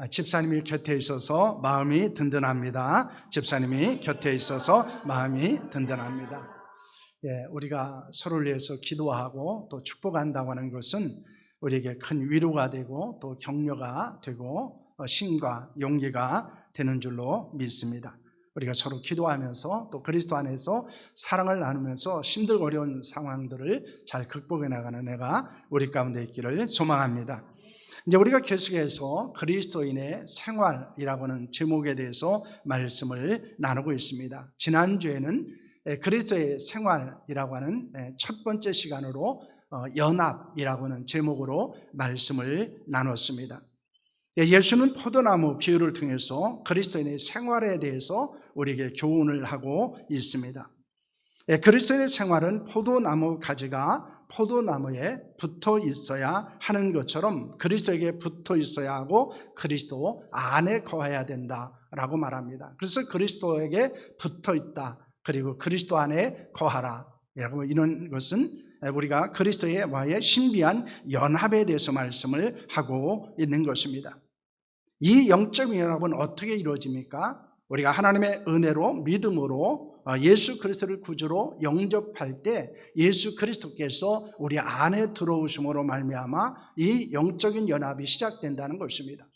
집사님이 곁에 있어서 마음이 든든합니다. 집사님이 곁에 있어서 마음이 든든합니다. 우리가 서로를 위해서 기도하고 또 축복한다고 하는 것은 우리에게 큰 위로가 되고 또 격려가 되고 힘과 용기가 되는 줄로 믿습니다. 우리가 서로 기도하면서 또 그리스도 안에서 사랑을 나누면서 힘들고 어려운 상황들을 잘 극복해 나가는 은혜가 우리 가운데 있기를 소망합니다. 이제 우리가 계속해서 그리스도인의 생활이라고 하는 제목에 대해서 말씀을 나누고 있습니다. 지난주에는 그리스도의 생활이라고 하는 첫 번째 시간으로 연합이라고 하는 제목으로 말씀을 나눴습니다. 예수는 포도나무 비유를 통해서 그리스도인의 생활에 대해서 우리에게 교훈을 하고 있습니다. 그리스도인의 생활은 포도나무 가지가 포도나무에 붙어 있어야 하는 것처럼 그리스도에게 붙어 있어야 하고 그리스도 안에 거해야 된다라고 말합니다. 그래서 그리스도에게 붙어 있다, 그리고 그리스도 안에 거하라, 이런 것은 우리가 그리스도와의 신비한 연합에 대해서 말씀을 하고 있는 것입니다. 이 영적 연합은 어떻게 이루어집니까? 우리가 하나님의 은혜로 믿음으로 예수 그리스도를 구주로 영접할 때 예수 그리스도께서 우리 안에 들어오심으로 말미암아 이 영적인 연합이 시작된다는 것입니다.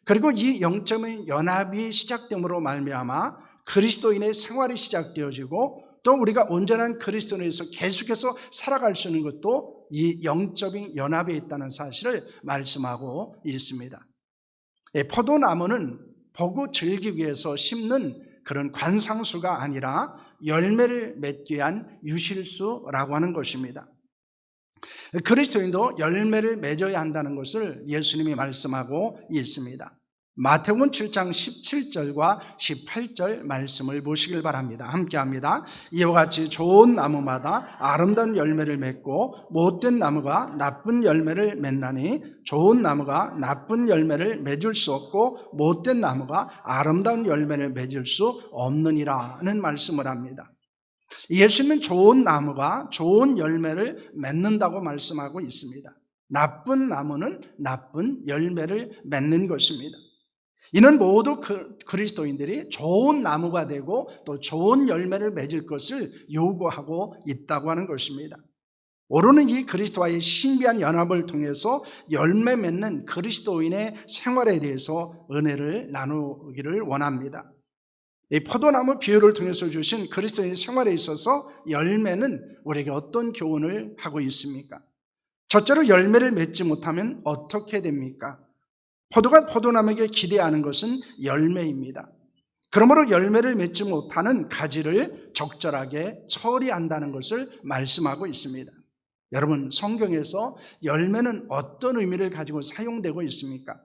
그리고 이 영적인 연합이 시작됨으로 말미암아 그리스도인의 생활이 시작되어지고 또 우리가 온전한 그리스도인에서 계속해서 살아갈 수 있는 것도 이 영적인 연합에 있다는 사실을 말씀하고 있습니다. 포도나무는 보고 즐기기 위해서 심는 그런 관상수가 아니라 열매를 맺기 위한 유실수라고 하는 것입니다. 그리스도인도 열매를 맺어야 한다는 것을 예수님이 말씀하고 있습니다. 마태복음 7장 17절과 18절 말씀을 보시길 바랍니다. 함께합니다. 이와 같이 좋은 나무마다 아름다운 열매를 맺고 못된 나무가 나쁜 열매를 맺나니 좋은 나무가 나쁜 열매를 맺을 수 없고 못된 나무가 아름다운 열매를 맺을 수 없느니라는 말씀을 합니다. 예수님은 좋은 나무가 좋은 열매를 맺는다고 말씀하고 있습니다. 나쁜 나무는 나쁜 열매를 맺는 것입니다. 이는 모두 그리스도인들이 좋은 나무가 되고 또 좋은 열매를 맺을 것을 요구하고 있다고 하는 것입니다. 오로는 이 그리스도와의 신비한 연합을 통해서 열매 맺는 그리스도인의 생활에 대해서 은혜를 나누기를 원합니다. 이 포도나무 비유를 통해서 주신 그리스도인의 생활에 있어서 열매는 우리에게 어떤 교훈을 하고 있습니까? 첫째로 열매를 맺지 못하면 어떻게 됩니까? 포도가 포도나무에게 기대하는 것은 열매입니다. 그러므로 열매를 맺지 못하는 가지를 적절하게 처리한다는 것을 말씀하고 있습니다. 여러분, 성경에서 열매는 어떤 의미를 가지고 사용되고 있습니까?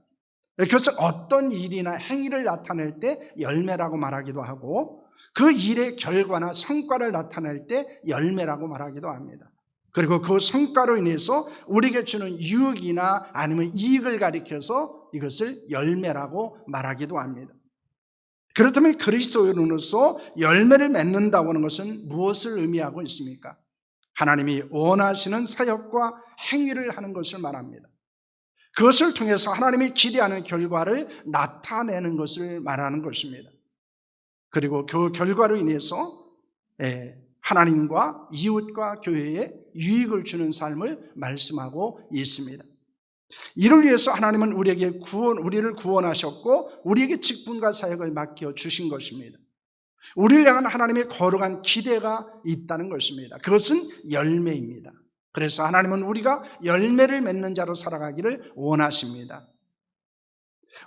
그것은 어떤 일이나 행위를 나타낼 때 열매라고 말하기도 하고 그 일의 결과나 성과를 나타낼 때 열매라고 말하기도 합니다. 그리고 그 성과로 인해서 우리에게 주는 유익이나 아니면 이익을 가리켜서 이것을 열매라고 말하기도 합니다. 그렇다면 그리스도인으로서 열매를 맺는다고 하는 것은 무엇을 의미하고 있습니까? 하나님이 원하시는 사역과 행위를 하는 것을 말합니다. 그것을 통해서 하나님이 기대하는 결과를 나타내는 것을 말하는 것입니다. 그리고 그 결과로 인해서 하나님과 이웃과 교회에 유익을 주는 삶을 말씀하고 있습니다. 이를 위해서 하나님은 우리를 구원하셨고 우리에게 직분과 사역을 맡겨 주신 것입니다. 우리를 향한 하나님의 거룩한 기대가 있다는 것입니다. 그것은 열매입니다. 그래서 하나님은 우리가 열매를 맺는 자로 살아가기를 원하십니다.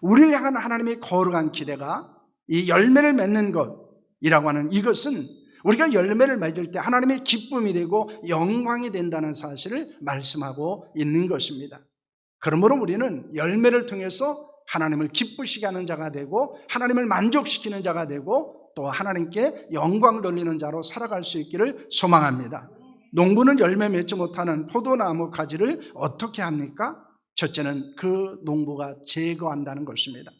우리를 향한 하나님의 거룩한 기대가 이 열매를 맺는 것이라고 하는 이것은 우리가 열매를 맺을 때 하나님의 기쁨이 되고 영광이 된다는 사실을 말씀하고 있는 것입니다. 그러므로 우리는 열매를 통해서 하나님을 기쁘시게 하는 자가 되고 하나님을 만족시키는 자가 되고 또 하나님께 영광을 돌리는 자로 살아갈 수 있기를 소망합니다. 농부는 열매 맺지 못하는 포도나무 가지를 어떻게 합니까? 첫째는 그 농부가 제거한다는 것입니다.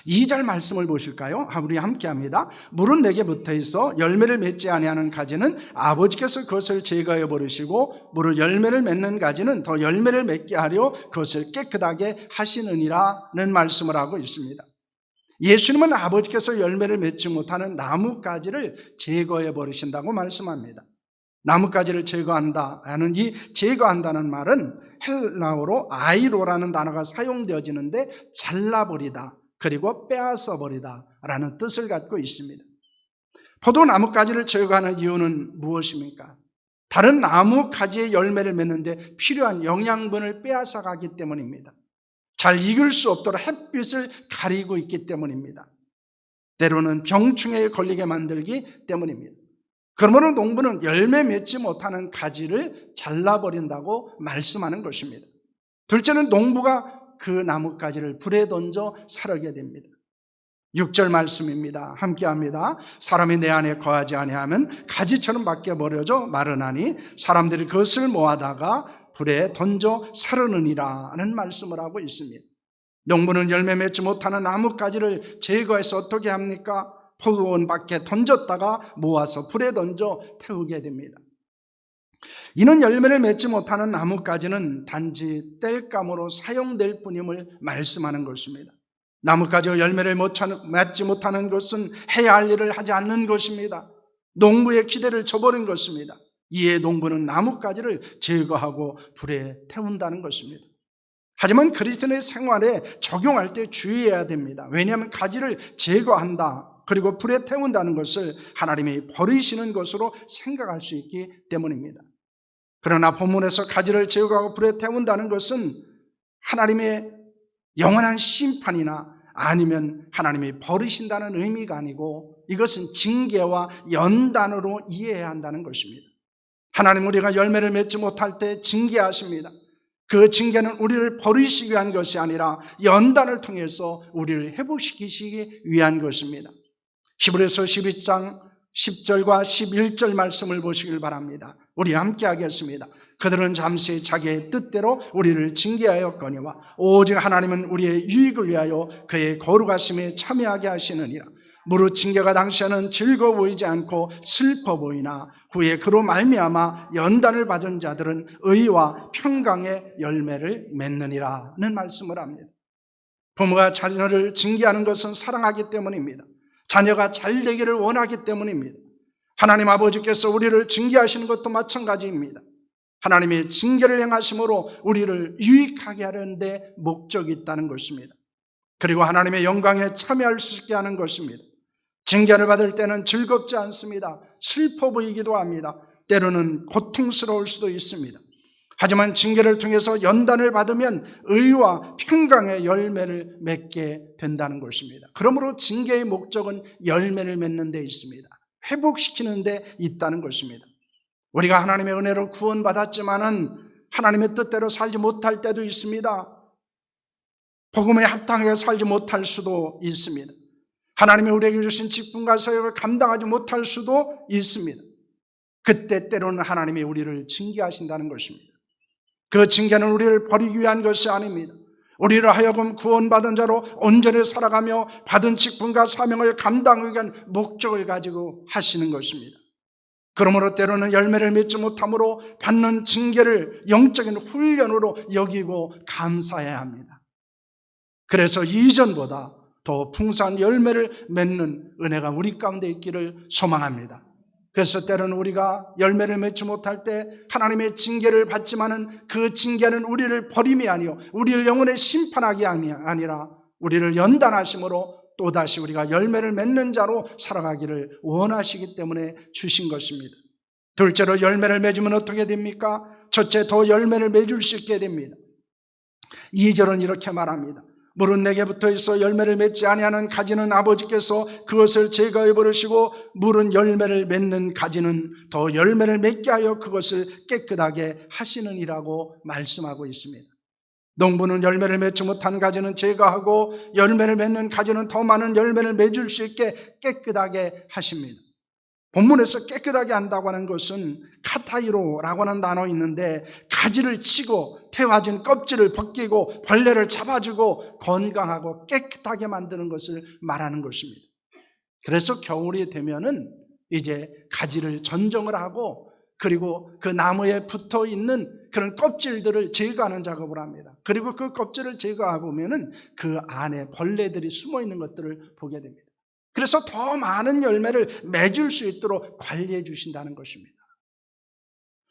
2절 말씀을 보실까요? 우리 함께 합니다. 물은 내게 붙어 있어 열매를 맺지 아니하는 가지는 아버지께서 그것을 제거해 버리시고 물을 열매를 맺는 가지는 더 열매를 맺게 하려 그것을 깨끗하게 하시느니라는 말씀을 하고 있습니다. 예수님은 아버지께서 열매를 맺지 못하는 나뭇가지를 제거해 버리신다고 말씀합니다. 나뭇가지를 제거한다 하는 이 제거한다는 말은 헬라어로 아이로라는 단어가 사용되어지는데 잘라버리다 그리고 빼앗아 버리다 라는 뜻을 갖고 있습니다. 포도나무가지를 제거하는 이유는 무엇입니까? 다른 나무가지의 열매를 맺는데 필요한 영양분을 빼앗아 가기 때문입니다. 잘 익을 수 없도록 햇빛을 가리고 있기 때문입니다. 때로는 병충해에 걸리게 만들기 때문입니다. 그러므로 농부는 열매 맺지 못하는 가지를 잘라버린다고 말씀하는 것입니다. 둘째는 농부가 그 나뭇가지를 불에 던져 사르게 됩니다. 6절 말씀입니다. 함께합니다. 사람이 내 안에 거하지 아니하면 가지처럼 밖에 버려져 마르나니 사람들이 그것을 모아다가 불에 던져 사르느니라는 말씀을 하고 있습니다. 농부는 열매 맺지 못하는 나뭇가지를 제거해서 어떻게 합니까? 포도원 밖에 던졌다가 모아서 불에 던져 태우게 됩니다. 이는 열매를 맺지 못하는 나뭇가지는 단지 땔감으로 사용될 뿐임을 말씀하는 것입니다. 나뭇가지가 열매를 맺지 못하는 것은 해야 할 일을 하지 않는 것입니다. 농부의 기대를 저버린 것입니다. 이에 농부는 나뭇가지를 제거하고 불에 태운다는 것입니다. 하지만 그리스도인의 생활에 적용할 때 주의해야 됩니다. 왜냐하면 가지를 제거한다 그리고 불에 태운다는 것을 하나님이 버리시는 것으로 생각할 수 있기 때문입니다. 그러나 본문에서 가지를 제거하고 불에 태운다는 것은 하나님의 영원한 심판이나 아니면 하나님이 버리신다는 의미가 아니고 이것은 징계와 연단으로 이해해야 한다는 것입니다. 하나님 우리가 열매를 맺지 못할 때 징계하십니다. 그 징계는 우리를 버리시기 위한 것이 아니라 연단을 통해서 우리를 회복시키시기 위한 것입니다. 히브리서 12장 10절과 11절 말씀을 보시길 바랍니다. 우리 함께 하겠습니다. 그들은 잠시 자기의 뜻대로 우리를 징계하였거니와 오직 하나님은 우리의 유익을 위하여 그의 거룩하심에 참여하게 하시느니라. 무릇 징계가 당시에는 즐거워 보이지 않고 슬퍼 보이나 후에 그로 말미암아 연단을 받은 자들은 의와 평강의 열매를 맺느니라는 말씀을 합니다. 부모가 자녀를 징계하는 것은 사랑하기 때문입니다. 자녀가 잘 되기를 원하기 때문입니다. 하나님 아버지께서 우리를 징계하시는 것도 마찬가지입니다. 하나님의 징계를 행하심으로 우리를 유익하게 하려는데 목적이 있다는 것입니다. 그리고 하나님의 영광에 참여할 수 있게 하는 것입니다. 징계를 받을 때는 즐겁지 않습니다. 슬퍼 보이기도 합니다. 때로는 고통스러울 수도 있습니다. 하지만 징계를 통해서 연단을 받으면 의와 평강의 열매를 맺게 된다는 것입니다. 그러므로 징계의 목적은 열매를 맺는 데 있습니다. 회복시키는 데 있다는 것입니다. 우리가 하나님의 은혜로 구원받았지만은 하나님의 뜻대로 살지 못할 때도 있습니다. 복음에 합당하게 살지 못할 수도 있습니다. 하나님이 우리에게 주신 직분과 사역을 감당하지 못할 수도 있습니다. 그때 때로는 하나님이 우리를 징계하신다는 것입니다. 그 징계는 우리를 버리기 위한 것이 아닙니다. 우리를 하여금 구원받은 자로 온전히 살아가며 받은 직분과 사명을 감당하기 위한 목적을 가지고 하시는 것입니다. 그러므로 때로는 열매를 맺지 못함으로 받는 징계를 영적인 훈련으로 여기고 감사해야 합니다. 그래서 이전보다 더 풍성한 열매를 맺는 은혜가 우리 가운데 있기를 소망합니다. 그래서 때로는 우리가 열매를 맺지 못할 때 하나님의 징계를 받지만은 그 징계는 우리를 버림이 아니요 우리를 영원히 심판하기 아니라 우리를 연단하심으로 또다시 우리가 열매를 맺는 자로 살아가기를 원하시기 때문에 주신 것입니다. 둘째로 열매를 맺으면 어떻게 됩니까? 첫째, 더 열매를 맺을 수 있게 됩니다. 2절은 이렇게 말합니다. 물은 내게 붙어 있어 열매를 맺지 아니하는 가지는 아버지께서 그것을 제거해 버리시고 물은 열매를 맺는 가지는 더 열매를 맺게 하여 그것을 깨끗하게 하시느니라고 말씀하고 있습니다. 농부는 열매를 맺지 못한 가지는 제거하고 열매를 맺는 가지는 더 많은 열매를 맺을 수 있게 깨끗하게 하십니다. 본문에서 깨끗하게 한다고 하는 것은 카타이로라고 하는 단어 있는데, 가지를 치고 태워진 껍질을 벗기고 벌레를 잡아주고 건강하고 깨끗하게 만드는 것을 말하는 것입니다. 그래서 겨울이 되면은 이제 가지를 전정을 하고, 그리고 그 나무에 붙어 있는 그런 껍질들을 제거하는 작업을 합니다. 그리고 그 껍질을 제거하고 보면은 그 안에 벌레들이 숨어 있는 것들을 보게 됩니다. 그래서 더 많은 열매를 맺을 수 있도록 관리해 주신다는 것입니다.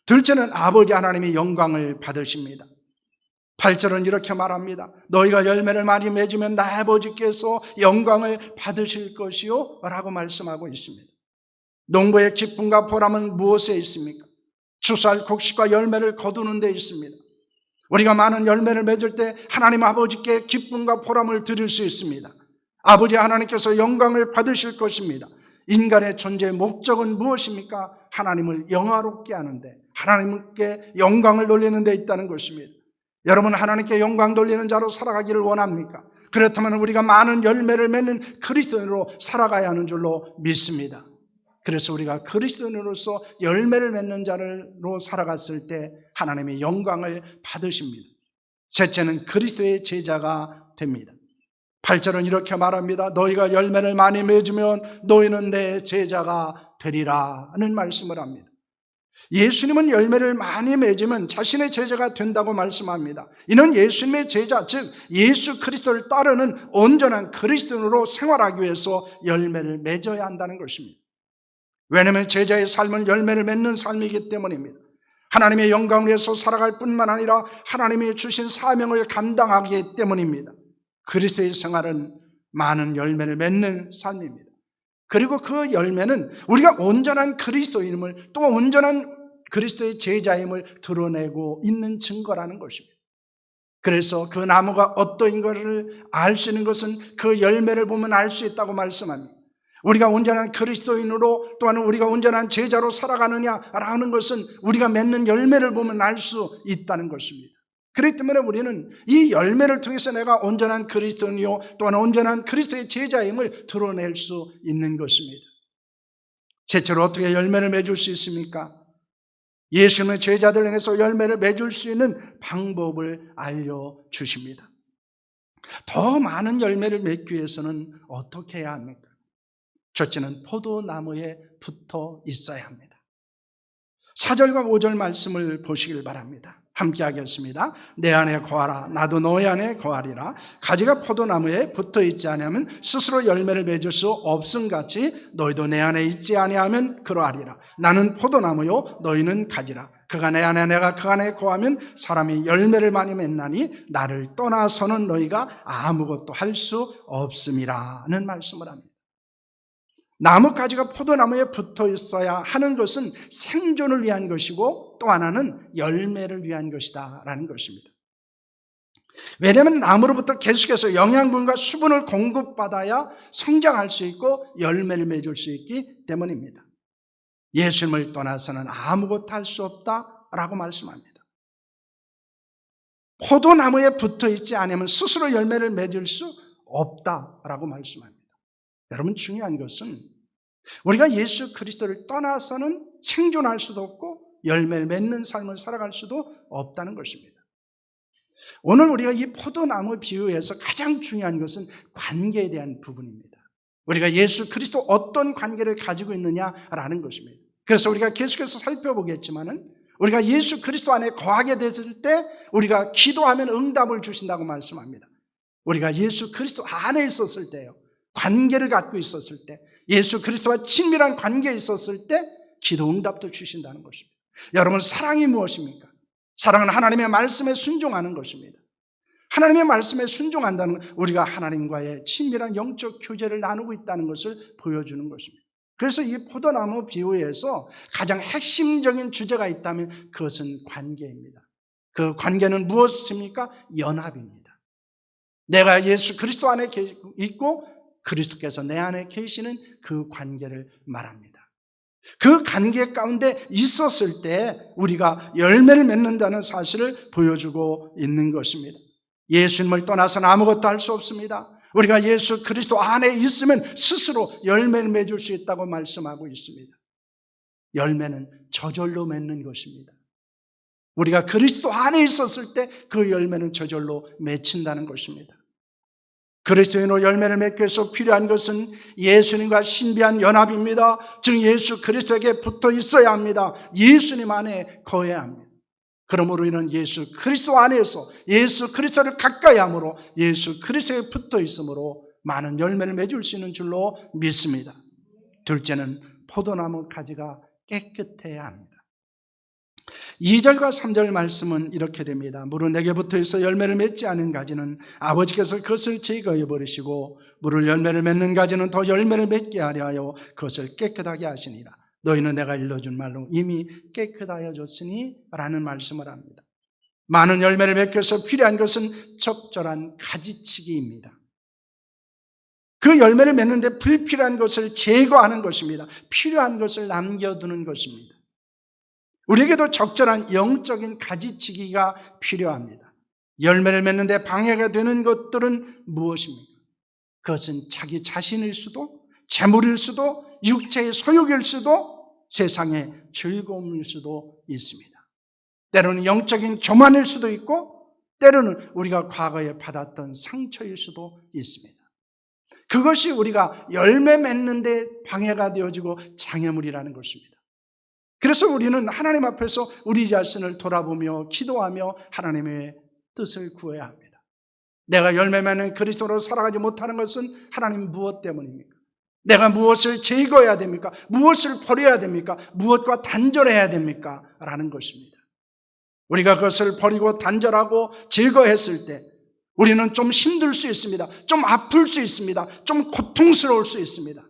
둘째는 아버지 하나님의 영광을 받으십니다. 8절은 이렇게 말합니다. 너희가 열매를 많이 맺으면 나 아버지께서 영광을 받으실 것이요 라고 말씀하고 있습니다. 농부의 기쁨과 보람은 무엇에 있습니까? 추수할 곡식과 열매를 거두는 데 있습니다. 우리가 많은 열매를 맺을 때 하나님 아버지께 기쁨과 보람을 드릴 수 있습니다. 아버지 하나님께서 영광을 받으실 것입니다. 인간의 존재의 목적은 무엇입니까? 하나님을 영화롭게 하는데, 하나님께 영광을 돌리는 데 있다는 것입니다. 여러분, 하나님께 영광 돌리는 자로 살아가기를 원합니까? 그렇다면 우리가 많은 열매를 맺는 그리스도인으로 살아가야 하는 줄로 믿습니다. 그래서 우리가 그리스도인으로서 열매를 맺는 자로 살아갔을 때 하나님의 영광을 받으십니다. 셋째는 그리스도의 제자가 됩니다. 8절은 이렇게 말합니다. 너희가 열매를 많이 맺으면 너희는 내 제자가 되리라는 말씀을 합니다. 예수님은 열매를 많이 맺으면 자신의 제자가 된다고 말씀합니다. 이는 예수님의 제자, 즉 예수 그리스도를 따르는 온전한 그리스도인으로 생활하기 위해서 열매를 맺어야 한다는 것입니다. 왜냐하면 제자의 삶은 열매를 맺는 삶이기 때문입니다. 하나님의 영광을 위해서 살아갈 뿐만 아니라 하나님이 주신 사명을 감당하기 때문입니다. 그리스도의 생활은 많은 열매를 맺는 삶입니다. 그리고 그 열매는 우리가 온전한 그리스도인임을, 또 온전한 그리스도의 제자임을 드러내고 있는 증거라는 것입니다. 그래서 그 나무가 어떠인 것을 알 수 있는 것은 그 열매를 보면 알 수 있다고 말씀합니다. 우리가 온전한 그리스도인으로, 또한 우리가 온전한 제자로 살아가느냐라는 것은 우리가 맺는 열매를 보면 알 수 있다는 것입니다. 그렇기 때문에 우리는 이 열매를 통해서 내가 온전한 그리스도인이요 또한 온전한 그리스도의 제자임을 드러낼 수 있는 것입니다. 셋째로 어떻게 열매를 맺을 수 있습니까? 예수님의 제자들 향해서 열매를 맺을 수 있는 방법을 알려주십니다. 더 많은 열매를 맺기 위해서는 어떻게 해야 합니까? 첫째는 포도나무에 붙어 있어야 합니다. 4절과 5절 말씀을 보시길 바랍니다. 함께 하겠습니다. 내 안에 거하라, 나도 너희 안에 거하리라. 가지가 포도나무에 붙어 있지 아니하면 스스로 열매를 맺을 수 없음같이 너희도 내 안에 있지 아니하면 그러하리라. 나는 포도나무요 너희는 가지라. 그가 내 안에 내가 그 안에 거하면 사람이 열매를 많이 맺나니 나를 떠나서는 너희가 아무것도 할 수 없음이라는 말씀을 합니다. 나뭇가지가 포도나무에 붙어 있어야 하는 것은 생존을 위한 것이고, 또 하나는 열매를 위한 것이다 라는 것입니다. 왜냐하면 나무로부터 계속해서 영양분과 수분을 공급받아야 성장할 수 있고 열매를 맺을 수 있기 때문입니다. 예수님을 떠나서는 아무것도 할 수 없다라고 말씀합니다. 포도나무에 붙어 있지 않으면 스스로 열매를 맺을 수 없다라고 말씀합니다. 여러분, 중요한 것은 우리가 예수 그리스도를 떠나서는 생존할 수도 없고 열매를 맺는 삶을 살아갈 수도 없다는 것입니다. 오늘 우리가 이 포도나무 비유에서 가장 중요한 것은 관계에 대한 부분입니다. 우리가 예수 그리스도 어떤 관계를 가지고 있느냐라는 것입니다. 그래서 우리가 계속해서 살펴보겠지만은 우리가 예수 그리스도 안에 거하게 됐을 때 우리가 기도하면 응답을 주신다고 말씀합니다. 우리가 예수 그리스도 안에 있었을 때요, 관계를 갖고 있었을 때, 예수 그리스도와 친밀한 관계에 있었을 때 기도 응답도 주신다는 것입니다. 여러분, 사랑이 무엇입니까? 사랑은 하나님의 말씀에 순종하는 것입니다. 하나님의 말씀에 순종한다는 건 우리가 하나님과의 친밀한 영적 교제를 나누고 있다는 것을 보여주는 것입니다. 그래서 이 포도나무 비유에서 가장 핵심적인 주제가 있다면 그것은 관계입니다. 그 관계는 무엇입니까? 연합입니다. 내가 예수 그리스도 안에 있고 그리스도께서 내 안에 계시는 그 관계를 말합니다. 그 관계 가운데 있었을 때 우리가 열매를 맺는다는 사실을 보여주고 있는 것입니다. 예수님을 떠나서는 아무것도 할 수 없습니다. 우리가 예수 그리스도 안에 있으면 스스로 열매를 맺을 수 있다고 말씀하고 있습니다. 열매는 저절로 맺는 것입니다. 우리가 그리스도 안에 있었을 때 그 열매는 저절로 맺힌다는 것입니다. 그리스도인으로 열매를 맺기 위해서 필요한 것은 예수님과 신비한 연합입니다. 즉 예수 그리스도에게 붙어 있어야 합니다. 예수님 안에 거해야 합니다. 그러므로 우리는 예수 그리스도 안에서 예수 그리스도를 가까이 함으로 예수 그리스도에 붙어 있으므로 많은 열매를 맺을 수 있는 줄로 믿습니다. 둘째는 포도나무 가지가 깨끗해야 합니다. 2절과 3절 말씀은 이렇게 됩니다. 물은 내게 붙어있어 열매를 맺지 않은 가지는 아버지께서 그것을 제거해 버리시고 물을 열매를 맺는 가지는 더 열매를 맺게 하려 하여 그것을 깨끗하게 하시니라. 너희는 내가 일러준 말로 이미 깨끗하여 졌으니 라는 말씀을 합니다. 많은 열매를 맺기 위해서 필요한 것은 적절한 가지치기입니다. 그 열매를 맺는데 불필요한 것을 제거하는 것입니다. 필요한 것을 남겨두는 것입니다. 우리에게도 적절한 영적인 가지치기가 필요합니다. 열매를 맺는데 방해가 되는 것들은 무엇입니까? 그것은 자기 자신일 수도, 재물일 수도, 육체의 소욕일 수도, 세상의 즐거움일 수도 있습니다. 때로는 영적인 교만일 수도 있고, 때로는 우리가 과거에 받았던 상처일 수도 있습니다. 그것이 우리가 열매 맺는데 방해가 되어지고 장애물이라는 것입니다. 그래서 우리는 하나님 앞에서 우리 자신을 돌아보며 기도하며 하나님의 뜻을 구해야 합니다. 내가 열매 맺는 그리스도로 살아가지 못하는 것은 하나님 무엇 때문입니까? 내가 무엇을 제거해야 됩니까? 무엇을 버려야 됩니까? 무엇과 단절해야 됩니까? 라는 것입니다. 우리가 그것을 버리고 단절하고 제거했을 때 우리는 좀 힘들 수 있습니다. 좀 아플 수 있습니다. 좀 고통스러울 수 있습니다.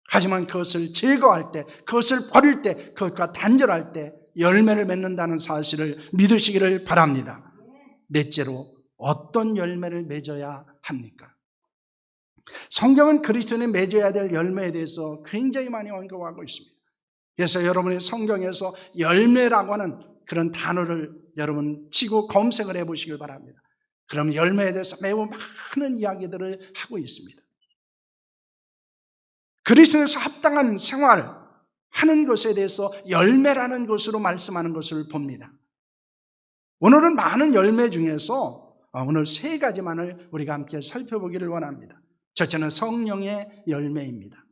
하지만 그것을 제거할 때, 그것을 버릴 때, 그것과 단절할 때 열매를 맺는다는 사실을 믿으시기를 바랍니다. 넷째로 어떤 열매를 맺어야 합니까? 성경은 그리스도인이 맺어야 될 열매에 대해서 굉장히 많이 언급하고 있습니다. 그래서 여러분이 성경에서 열매라고 하는 그런 단어를 여러분 치고 검색을 해보시길 바랍니다. 그럼 열매에 대해서 매우 많은 이야기들을 하고 있습니다. 그리스도에서 합당한 생활하는 것에 대해서 열매라는 것으로 말씀하는 것을 봅니다. 오늘은 많은 열매 중에서 오늘 3가지만을 우리가 함께 살펴보기를 원합니다. 첫째는 성령의 열매입니다.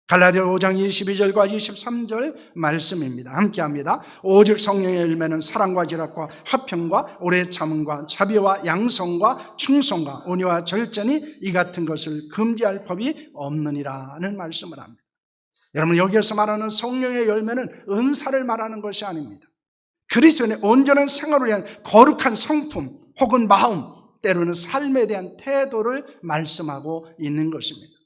갈라디아 5장 22절과 23절 말씀입니다. 함께 합니다. 오직 성령의 열매는 사랑과 지략과 화평과 오래 참음과 자비와 양성과 충성과 온유와 절제니 이 같은 것을 금지할 법이 없느니라는 말씀을 합니다. 여러분, 여기에서 말하는 성령의 열매는 은사를 말하는 것이 아닙니다. 그리스도인의 온전한 생활을 위한 거룩한 성품 혹은 마음, 때로는 삶에 대한 태도를 말씀하고 있는 것입니다.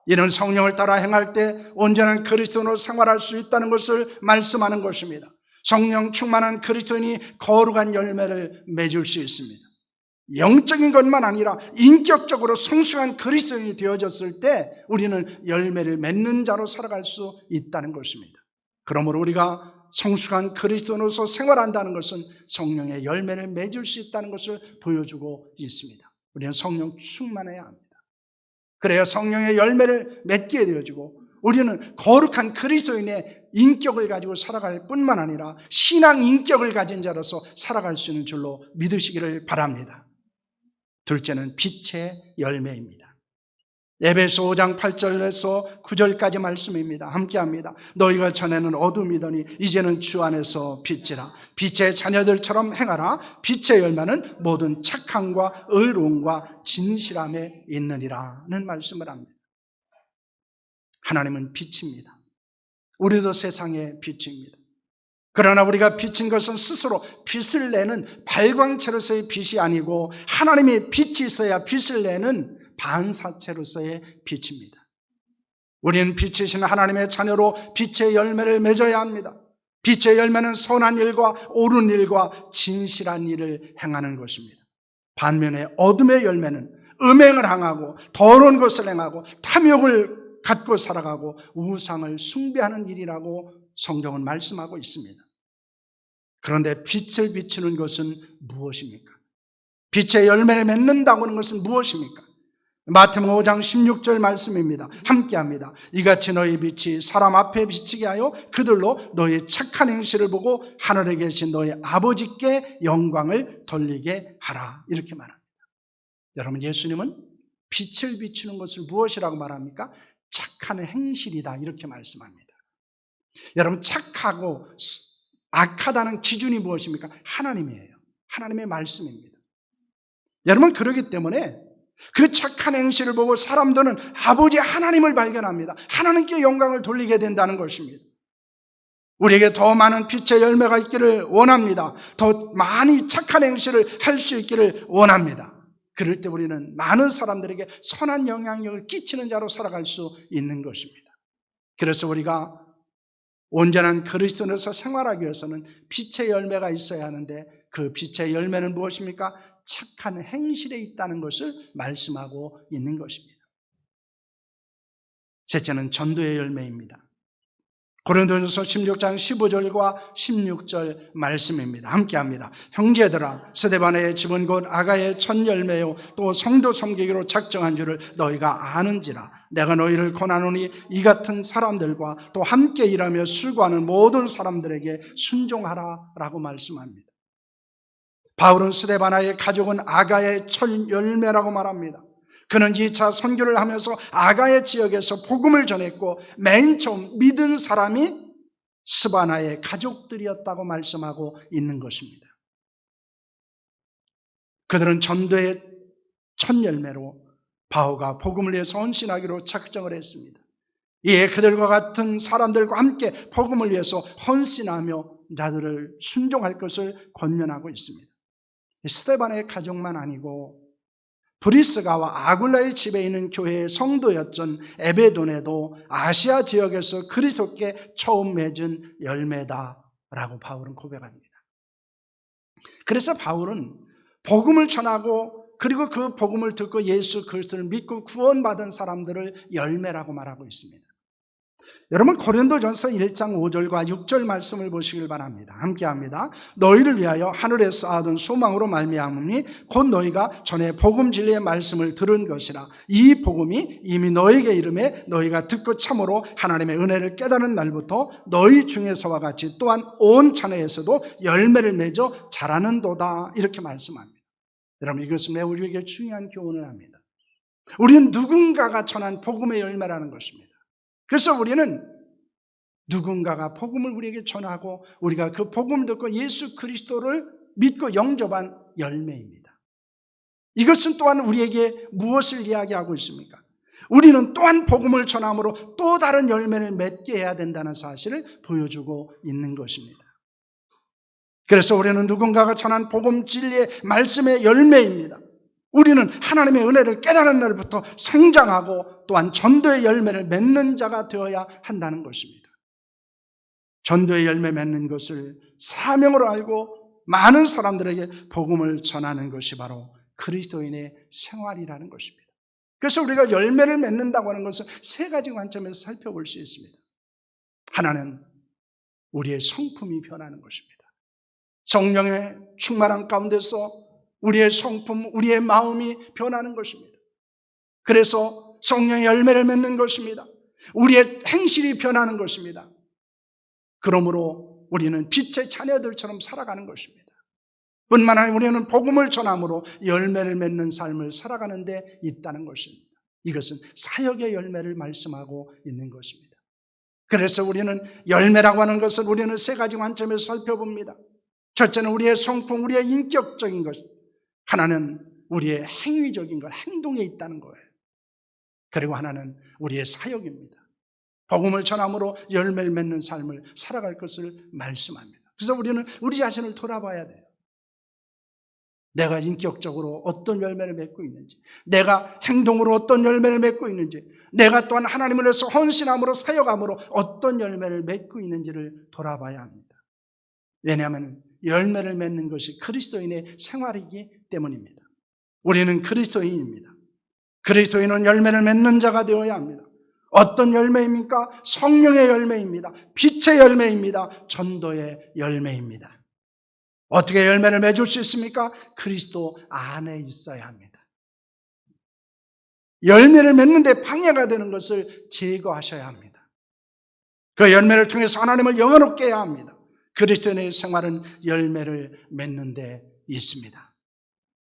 이런 성령을 따라 행할 때 온전한 그리스도인으로 생활할 수 있다는 것을 말씀하는 것입니다. 성령 충만한 그리스도인이 거룩한 열매를 맺을 수 있습니다. 영적인 것만 아니라 인격적으로 성숙한 그리스도인이 되어졌을 때 우리는 열매를 맺는 자로 살아갈 수 있다는 것입니다. 그러므로 우리가 성숙한 그리스도인으로서 생활한다는 것은 성령의 열매를 맺을 수 있다는 것을 보여주고 있습니다. 우리는 성령 충만해야 합니다. 그래야 성령의 열매를 맺게 되어지고 우리는 거룩한 그리스도인의 인격을 가지고 살아갈 뿐만 아니라 신앙 인격을 가진 자로서 살아갈 수 있는 줄로 믿으시기를 바랍니다. 둘째는 빛의 열매입니다. 에베소 5장 8절에서 9절까지 말씀입니다. 함께합니다. 너희가 전에는 어둠이더니 이제는 주 안에서 빛이라. 빛의 자녀들처럼 행하라. 빛의 열매는 모든 착함과 의로움과 진실함에 있느니라는 말씀을 합니다. 하나님은 빛입니다. 우리도 세상의 빛입니다. 그러나 우리가 비친 것은 스스로 빛을 내는 발광체로서의 빛이 아니고 하나님의 빛이 있어야 빛을 내는 반사체로서의 빛입니다. 우리는 빛이신 하나님의 자녀로 빛의 열매를 맺어야 합니다. 빛의 열매는 선한 일과 옳은 일과 진실한 일을 행하는 것입니다. 반면에 어둠의 열매는 음행을 행하고 더러운 것을 행하고 탐욕을 갖고 살아가고 우상을 숭배하는 일이라고 성경은 말씀하고 있습니다. 그런데 빛을 비추는 것은 무엇입니까? 빛의 열매를 맺는다고 하는 것은 무엇입니까? 마태복음 5장 16절 말씀입니다. 함께합니다. 이같이 너희 빛이 사람 앞에 비치게 하여 그들로 너희 착한 행실을 보고 하늘에 계신 너희 아버지께 영광을 돌리게 하라. 이렇게 말합니다. 여러분, 예수님은 빛을 비추는 것을 무엇이라고 말합니까? 착한 행실이다, 이렇게 말씀합니다. 여러분, 착하고 악하다는 기준이 무엇입니까? 하나님이에요. 하나님의 말씀입니다. 여러분, 그렇기 때문에 그 착한 행실을 보고 사람들은 아버지 하나님을 발견합니다. 하나님께 영광을 돌리게 된다는 것입니다. 우리에게 더 많은 빛의 열매가 있기를 원합니다. 더 많이 착한 행실을 할 수 있기를 원합니다. 그럴 때 우리는 많은 사람들에게 선한 영향력을 끼치는 자로 살아갈 수 있는 것입니다. 그래서 우리가 온전한 그리스도인으로서 생활하기 위해서는 빛의 열매가 있어야 하는데, 그 빛의 열매는 무엇입니까? 착한 행실에 있다는 것을 말씀하고 있는 것입니다. 셋째는 전도의 열매입니다. 고린도전서 16장 15절과 16절 말씀입니다. 함께합니다. 형제들아, 스데반의 집은 곧 아가의 첫 열매요 또 성도 섬기기로 작정한 줄을 너희가 아는지라. 내가 너희를 권하노니 이 같은 사람들과 또 함께 일하며 술과하는 모든 사람들에게 순종하라 라고 말씀합니다. 바울은 스데바나의 가족은 아가의 첫 열매라고 말합니다. 그는 2차 선교를 하면서 아가의 지역에서 복음을 전했고 맨 처음 믿은 사람이 스바나의 가족들이었다고 말씀하고 있는 것입니다. 그들은 전도의 첫 열매로 바울과 복음을 위해서 헌신하기로 작정을 했습니다. 이에 그들과 같은 사람들과 함께 복음을 위해서 헌신하며 자들을 순종할 것을 권면하고 있습니다. 스데반의 가족만 아니고 브리스가와 아굴라의 집에 있는 교회의 성도였던 에베돈에도 아시아 지역에서 그리스도께 처음 맺은 열매다라고 바울은 고백합니다. 그래서 바울은 복음을 전하고 그리고 그 복음을 듣고 예수 그리스도를 믿고 구원받은 사람들을 열매라고 말하고 있습니다. 여러분, 고린도전서 1장 5절과 6절 말씀을 보시길 바랍니다. 함께합니다. 너희를 위하여 하늘에 쌓아둔 소망으로 말미암으니 곧 너희가 전에 복음 진리의 말씀을 들은 것이라. 이 복음이 이미 너희에게 이름에 너희가 듣고 참으로 하나님의 은혜를 깨달은 날부터 너희 중에서와 같이 또한 온 자네에서도 열매를 맺어 자라는도다. 이렇게 말씀합니다. 여러분, 이것은 매우 우리에게 중요한 교훈을 합니다. 우리는 누군가가 전한 복음의 열매라는 것입니다. 그래서 우리는 누군가가 복음을 우리에게 전하고 우리가 그 복음을 듣고 예수 그리스도를 믿고 영접한 열매입니다. 이것은 또한 우리에게 무엇을 이야기하고 있습니까? 우리는 또한 복음을 전함으로 또 다른 열매를 맺게 해야 된다는 사실을 보여주고 있는 것입니다. 그래서 우리는 누군가가 전한 복음 진리의 말씀의 열매입니다. 우리는 하나님의 은혜를 깨달은 날부터 성장하고 또한 전도의 열매를 맺는 자가 되어야 한다는 것입니다. 전도의 열매 맺는 것을 사명으로 알고 많은 사람들에게 복음을 전하는 것이 바로 그리스도인의 생활이라는 것입니다. 그래서 우리가 열매를 맺는다고 하는 것은 세 가지 관점에서 살펴볼 수 있습니다. 하나는 우리의 성품이 변하는 것입니다. 성령의 충만한 가운데서 우리의 성품, 우리의 마음이 변하는 것입니다. 그래서 성령의 열매를 맺는 것입니다. 우리의 행실이 변하는 것입니다. 그러므로 우리는 빛의 자녀들처럼 살아가는 것입니다. 뿐만 아니라 우리는 복음을 전함으로 열매를 맺는 삶을 살아가는 데 있다는 것입니다. 이것은 사역의 열매를 말씀하고 있는 것입니다. 그래서 우리는 열매라고 하는 것을 우리는 세 가지 관점에서 살펴봅니다. 첫째는 우리의 성품, 우리의 인격적인 것. 하나는 우리의 행위적인 것, 행동에 있다는 거예요. 그리고 하나는 우리의 사역입니다. 복음을 전함으로 열매를 맺는 삶을 살아갈 것을 말씀합니다. 그래서 우리는 우리 자신을 돌아봐야 돼요. 내가 인격적으로 어떤 열매를 맺고 있는지, 내가 행동으로 어떤 열매를 맺고 있는지, 내가 또한 하나님을 위해서 헌신함으로 사역함으로 어떤 열매를 맺고 있는지를 돌아봐야 합니다. 왜냐하면 열매를 맺는 것이 그리스도인의 생활이기 때문입니다. 우리는 그리스도인입니다. 그리스도인은 열매를 맺는 자가 되어야 합니다. 어떤 열매입니까? 성령의 열매입니다. 빛의 열매입니다. 전도의 열매입니다. 어떻게 열매를 맺을 수 있습니까? 그리스도 안에 있어야 합니다. 열매를 맺는 데 방해가 되는 것을 제거하셔야 합니다. 그 열매를 통해서 하나님을 영화롭게 해야 합니다. 그리스도인의 생활은 열매를 맺는 데 있습니다.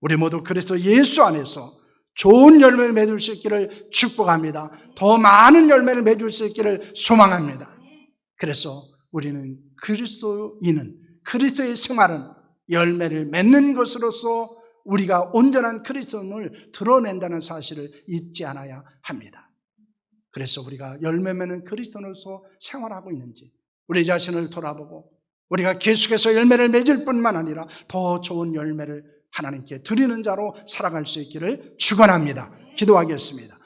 우리 모두 그리스도 예수 안에서 좋은 열매를 맺을 수 있기를 축복합니다. 더 많은 열매를 맺을 수 있기를 소망합니다. 그래서 우리는 그리스도의 생활은 열매를 맺는 것으로서 우리가 온전한 그리스도인을 드러낸다는 사실을 잊지 않아야 합니다. 그래서 우리가 열매 맺는 그리스도인으로서 생활하고 있는지 우리 자신을 돌아보고 우리가 계속해서 열매를 맺을 뿐만 아니라 더 좋은 열매를 하나님께 드리는 자로 살아갈 수 있기를 축원합니다. 기도하겠습니다.